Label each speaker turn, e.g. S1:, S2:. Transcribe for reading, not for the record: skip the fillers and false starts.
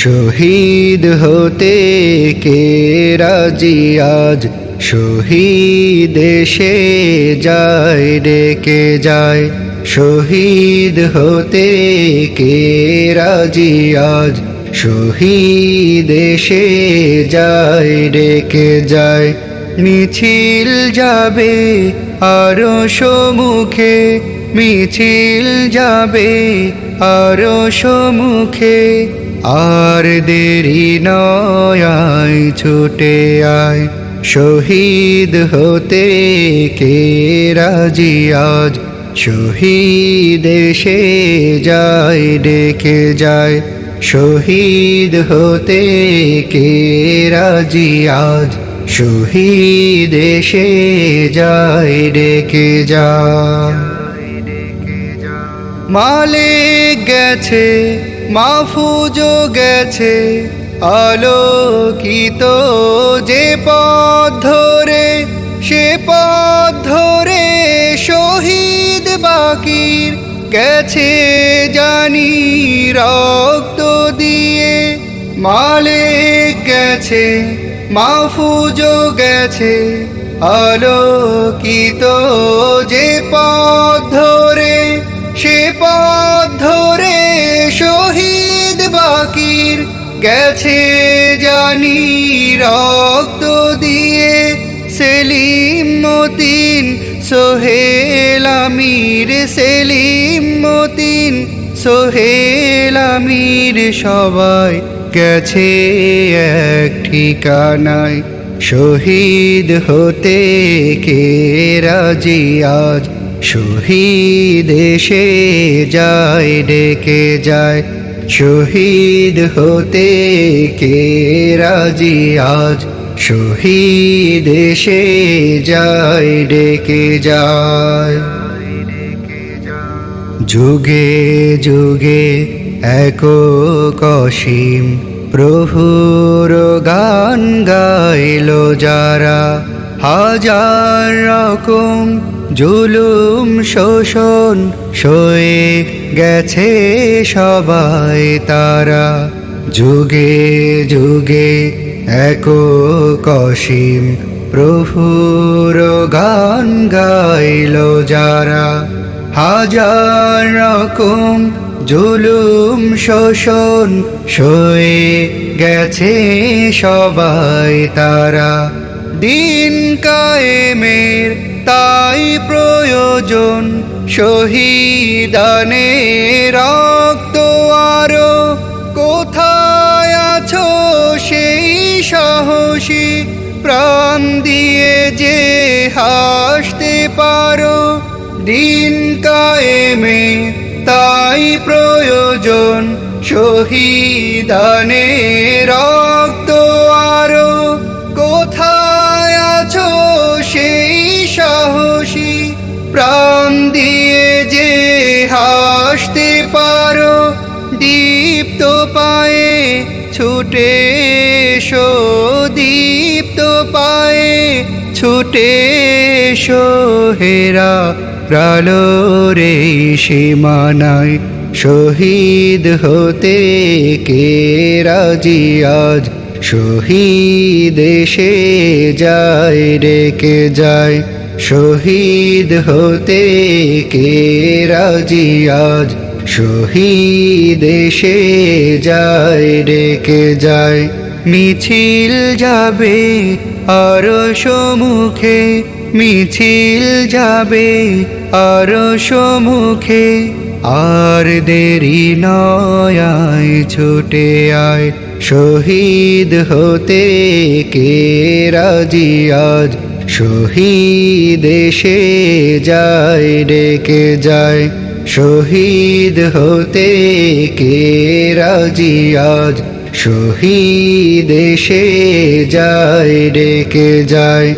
S1: শহীদ হতে কে রাজি আজ, শহীদ দেশে যায় ডেকে যায়। শহীদ হতে কে রাজি আজ, শহীদ দেশে যায় ডেকে যায়। মিছিল যাবে আরো সম্মুখে, মিছিল যাবে আরো সম্মুখে, আর দেরি নয় আয় ছুটে আয়। শহীদ হতে কে রাজি আজ, শহীদ দেশে যায় ডেকে যায়। শহীদ হতে কে রাজি আজ, শহীদ দেশে যায় ডেকে যায়। মালিক গেছে, মাহফুজও গেছে, আলোকিত যে পথ ধরে, সে পথ ধরে শহীদ বাকির গেছে জানি রক্ত দিয়ে। মালিক গেছে, মাহফুজও গেছে, আলোকিত যে পথ ধরে, সে পথ ধরে শহীদ বাকির গেছে জানি রক্ত দিয়ে। সেলিম মতিন, সোহেল আমির, সেলিম মতিন, সোহেল আমির সবাই গেছে এক ঠিকানায়। শহীদ হতে কে রাজি আজ, শহীদ দেশে যায় ডেকে যায়। শহীদ হতে কে রাজি আজ, শহীদ দেশে যায় ডেকে যায়। যুগে যুগে একক অসীম প্রভুর গান গাইল যারা, হাজার রকম জুলুম শোষণ সয়ে গেছে সবাই তারা। যুগে যুগে একক অসীম প্রভুর গান গাইল যারা, হাজার রকম জুলুম শোষণ সয়ে গেছে সবাই তারা। দিন কায়েমের তাই প্রয়োজন, শহীদানে রক্ত আরো। কোথায় আছো সেই সাহসী, প্রাণ দিয়ে যে হাসতে পারো। দিন কায়েমে তাই প্রয়োজন, শহীদানে রক্ত আরো। কোথায় আছো সেই সাহসী, প্রাণ দিয়ে যে হাসতে পারো। দীপ্ত পায়ে ছুটে এসো, দীপ্ত পায়ে ছুটে এসো, হেরা প্রালোর এই সীমানায়। শহীদ হতে কে রাজি আজ, শহীদ দেশে যায় ডেকে যায়। শহীদ হতে কে রাজি আজ, শহীদ দেশে যায় ডেকে যায়। মিছিল যাবে আরো সম্মুখে, মিছিল যাবে আরো সম্মুখে, আর দেরি নয় আয় ছুটে আয়। শহীদ হতে কে রাজি আজ, শহীদ দেশে যায় ডেকে যায়। শহীদ হতে কে রাজি আজ, শহীদ দেশে যায় ডেকে যায়।